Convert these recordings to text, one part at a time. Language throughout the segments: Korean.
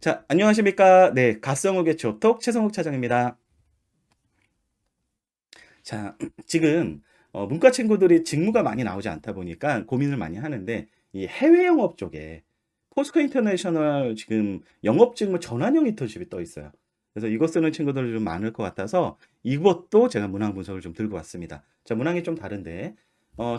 자, 안녕하십니까. 네, 갓성욱의 취업톡 최성욱 차장입니다. 자, 지금 문과 친구들이 직무가 많이 나오지 않다 보니까 고민을 많이 하는데 이 해외 영업 쪽에 포스코 인터내셔널 지금 영업 직무 전환형 인턴십이 떠 있어요. 그래서 이거 쓰는 친구들이 좀 많을 것 같아서 이것도 제가 문항 분석을 좀 들고 왔습니다. 자, 문항이 좀 다른데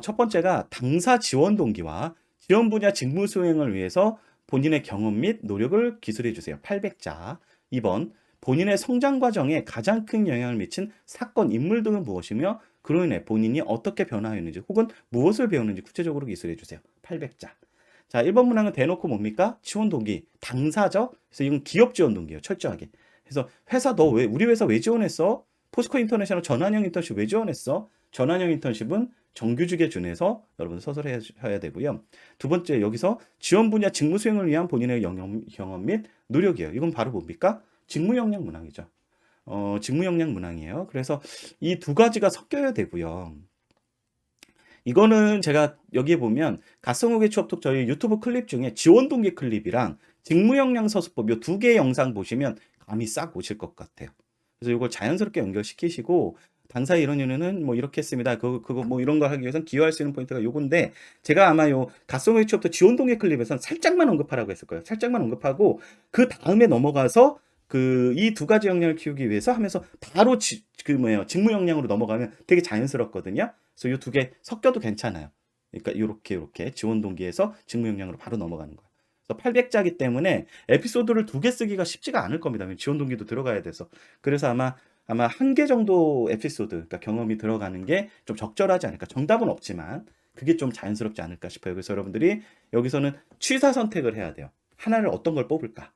첫 번째가 당사 지원 동기와 지원 분야 직무 수행을 위해서 본인의 경험 및 노력을 기술해 주세요. 800자. 2번 본인의 성장 과정에 가장 큰 영향을 미친 사건, 인물 등은 무엇이며 그로 인해 본인이 어떻게 변화했는지 혹은 무엇을 배웠는지 구체적으로 기술해 주세요. 800자. 자, 1번 문항은 대놓고 뭡니까? 지원 동기, 당사죠? 그래서 이건 기업 지원 동기예요. 철저하게. 그래서 회사 너 왜, 우리 회사 왜 지원했어? 포스코 인터내셔널 전환형 인턴십 왜 지원했어? 전환형 인턴십은 정규직에 준해서 여러분 서술해야 되고요. 두 번째, 여기서 지원 분야 직무 수행을 위한 본인의 경험 및 노력이에요. 이건 바로 뭡니까? 직무 역량 문항이죠. 직무 역량 문항이에요. 그래서 이 두 가지가 섞여야 되고요. 이거는 제가 여기에 보면 갓성욱의 취업톡 저희 유튜브 클립 중에 지원 동기 클립이랑 직무 역량 서술법 이 두 개의 영상 보시면 감이 싹 오실 것 같아요. 그래서 이걸 자연스럽게 연결시키시고 당사 이런 이유는 뭐 이렇게 했습니다. 그거 뭐 이런 걸 하기 위해서는 기여할 수 있는 포인트가 요건데 제가 아마 요 갓성욱의 취업톡 지원 동기 클립에서는 살짝만 언급하라고 했을 거예요. 살짝만 언급하고 그 다음에 넘어가서 그 이 두 가지 역량을 키우기 위해서 하면서 바로 그 뭐예요 직무 역량으로 넘어가면 되게 자연스럽거든요. 그래서 이 두 개 섞여도 괜찮아요. 그러니까 요렇게 지원 동기에서 직무 역량으로 바로 넘어가는 거예요. 그래서 800자기 때문에 에피소드를 두 개 쓰기가 쉽지가 않을 겁니다. 지원 동기도 들어가야 돼서. 그래서 아마 한 개 정도 에피소드, 그러니까 경험이 들어가는 게 좀 적절하지 않을까. 정답은 없지만 그게 좀 자연스럽지 않을까 싶어요. 그래서 여러분들이 여기서는 취사 선택을 해야 돼요. 하나를 어떤 걸 뽑을까?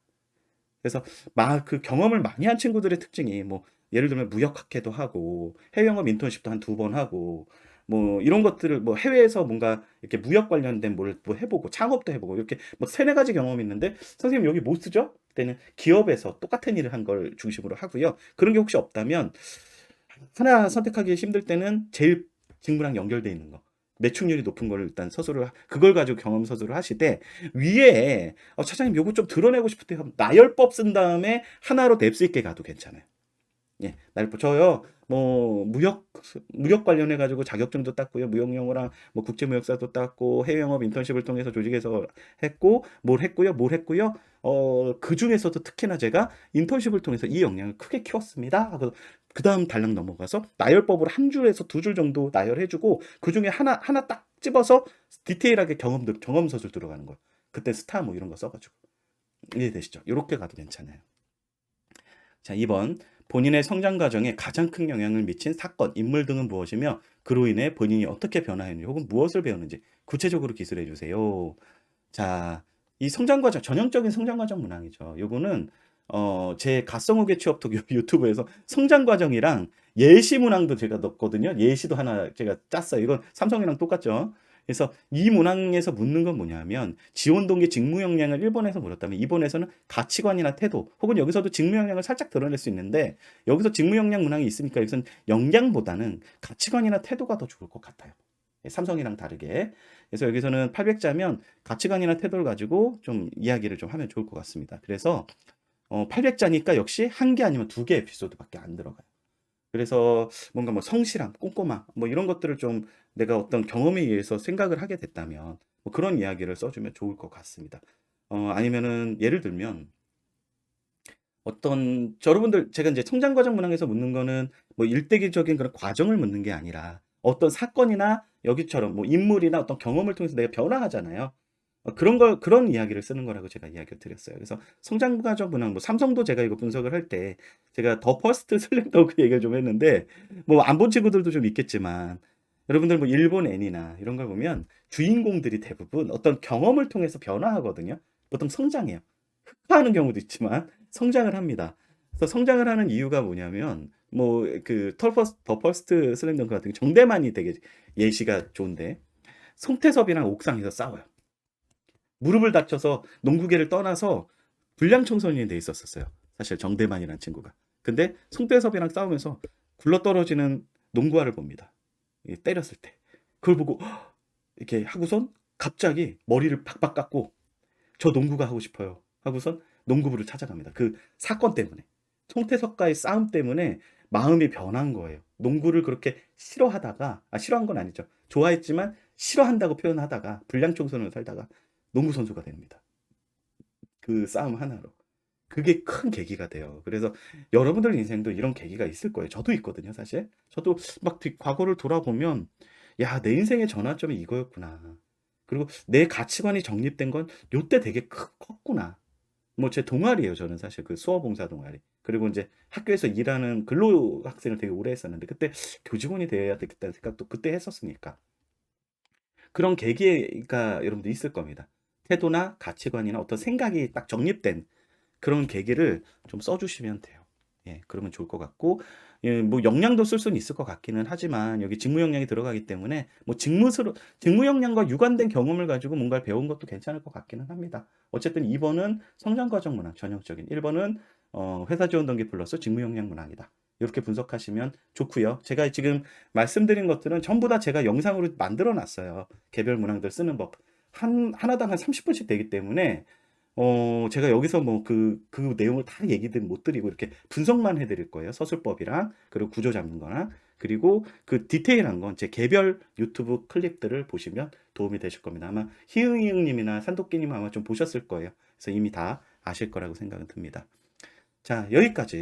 그래서 막 그 경험을 많이 한 친구들의 특징이 뭐 예를 들면 무역학회도 하고 해외 영업 인턴십도 한 두 번 하고 뭐 이런 것들을 뭐 해외에서 뭔가 이렇게 무역 관련된 뭘 뭐 해보고 창업도 해보고 이렇게 뭐 세네 가지 경험이 있는데 선생님 여기 뭐 쓰죠? 그때는 기업에서 똑같은 일을 한 걸 중심으로 하고요. 그런 게 혹시 없다면 하나 선택하기 힘들 때는 제일 직무랑 연결돼 있는 거. 매출률이 높은 거를 일단 서술을 그걸 가지고 경험 서술을 하시되 위에 차장님 요거 좀 드러내고 싶을 때 나열법 쓴 다음에 하나로 냅수 있게 가도 괜찮아요. 예, 나열법 저요. 뭐 무역 관련해 가지고 자격증도 땄고요. 무역영어랑 뭐 국제무역사도 땄고 해외 영업 인턴십을 통해서 조직에서 했고 뭘 했고요. 그 중에서도 특히나 제가 인턴십을 통해서 이 역량을 크게 키웠습니다. 하고 그다음 달랑 넘어가서 나열법으로 한 줄에서 두 줄 정도 나열해주고 그 중에 하나 딱 집어서 디테일하게 경험 서술 들어가는 거예요. 그때 스타 뭐 이런 거 써가지고 이해되시죠? 이렇게 가도 괜찮아요. 자, 2번. 본인의 성장 과정에 가장 큰 영향을 미친 사건, 인물 등은 무엇이며 그로 인해 본인이 어떻게 변화했는지 혹은 무엇을 배웠는지 구체적으로 기술해 주세요. 자, 이 성장 과정, 전형적인 성장 과정 문항이죠. 요거는 제 갓성욱의 취업톡 유튜브에서 성장 과정이랑 예시 문항도 제가 넣었거든요. 예시도 하나 제가 짰어요. 이건 삼성이랑 똑같죠. 그래서 이 문항에서 묻는 건 뭐냐면 지원 동기 직무 역량을 1번에서 물었다면 2번에서는 가치관이나 태도 혹은 여기서도 직무 역량을 살짝 드러낼 수 있는데 여기서 직무 역량 문항이 있으니까 여기서는 역량보다는 가치관이나 태도가 더 좋을 것 같아요. 삼성이랑 다르게. 그래서 여기서는 800자면 가치관이나 태도를 가지고 좀 이야기를 좀 하면 좋을 것 같습니다. 그래서 800자니까 역시 한 개 아니면 두 개 에피소드밖에 안 들어가요. 그래서 뭔가 뭐 성실함, 꼼꼼함 뭐 이런 것들을 좀 내가 어떤 경험에 의해서 생각을 하게 됐다면 뭐 그런 이야기를 써주면 좋을 것 같습니다. 아니면은 예를 들면 어떤 여러분들 제가 이제 성장 과정 문항에서 묻는 거는 뭐 일대기적인 그런 과정을 묻는 게 아니라 어떤 사건이나 여기처럼 뭐 인물이나 어떤 경험을 통해서 내가 변화하잖아요. 그런 이야기를 쓰는 거라고 제가 이야기를 드렸어요. 그래서 성장 과정 문항 뭐 삼성도 제가 이거 분석을 할 때 제가 더 퍼스트 슬램덩크 얘기를 좀 했는데 뭐 안 본 친구들도 좀 있겠지만 여러분들 뭐 일본 애니나 이런 걸 보면 주인공들이 대부분 어떤 경험을 통해서 변화하거든요. 보통 성장해요. 흑화하는 경우도 있지만 성장을 합니다. 그래서 성장을 하는 이유가 뭐냐면 뭐 그 더 퍼스트 슬램덩크 같은 게 정대만이 되게 예시가 좋은데 송태섭이랑 옥상에서 싸워요. 무릎을 다쳐서 농구계를 떠나서 불량 청소년이 돼 있었어요. 사실 정대만이라는 친구가. 근데 송태섭이랑 싸우면서 굴러떨어지는 농구화를 봅니다. 때렸을 때. 그걸 보고 이렇게 하고선 갑자기 머리를 팍팍 깎고 저 농구가 하고 싶어요. 하고선 농구부를 찾아갑니다. 그 사건 때문에. 송태석과의 싸움 때문에 마음이 변한 거예요. 농구를 그렇게 싫어하다가, 싫어한 건 아니죠. 좋아했지만 싫어한다고 표현하다가 불량 청소년으로 살다가 농구 선수가 됩니다. 그 싸움 하나로. 그게 큰 계기가 돼요. 그래서 여러분들 인생도 이런 계기가 있을 거예요. 저도 있거든요, 사실. 저도 막 과거를 돌아보면, 야, 내 인생의 전환점이 이거였구나. 그리고 내 가치관이 정립된 건 요때 되게 컸구나. 뭐 제 동아리예요, 저는 사실 그 수어봉사 동아리. 그리고 이제 학교에서 일하는 근로 학생을 되게 오래 했었는데 그때 교직원이 되어야 되겠다는 생각도 그때 했었으니까. 그런 계기가 여러분들 있을 겁니다. 태도나 가치관이나 어떤 생각이 딱 정립된 그런 계기를 좀 써주시면 돼요. 예, 그러면 좋을 것 같고, 예, 뭐 역량도 쓸 수는 있을 것 같기는 하지만 여기 직무 역량이 들어가기 때문에 뭐 직무 역량과 유관된 경험을 가지고 뭔가를 배운 것도 괜찮을 것 같기는 합니다. 어쨌든 2번은 성장 과정 문항 전형적인, 1번은 회사 지원 동기 플러스 직무 역량 문항이다. 이렇게 분석하시면 좋고요. 제가 지금 말씀드린 것들은 전부 다 제가 영상으로 만들어 놨어요. 개별 문항들 쓰는 법. 하나당 한 30분씩 되기 때문에 제가 여기서 뭐 그 내용을 다 얘기들 못 드리고 이렇게 분석만 해드릴 거예요. 서술법이랑, 그리고 구조 잡는 거나, 그리고 그 디테일한 건 제 개별 유튜브 클립들을 보시면 도움이 되실 겁니다. 아마 희응이응님이나 산도끼님 아마 좀 보셨을 거예요. 그래서 이미 다 아실 거라고 생각은 듭니다. 자, 여기까지예요.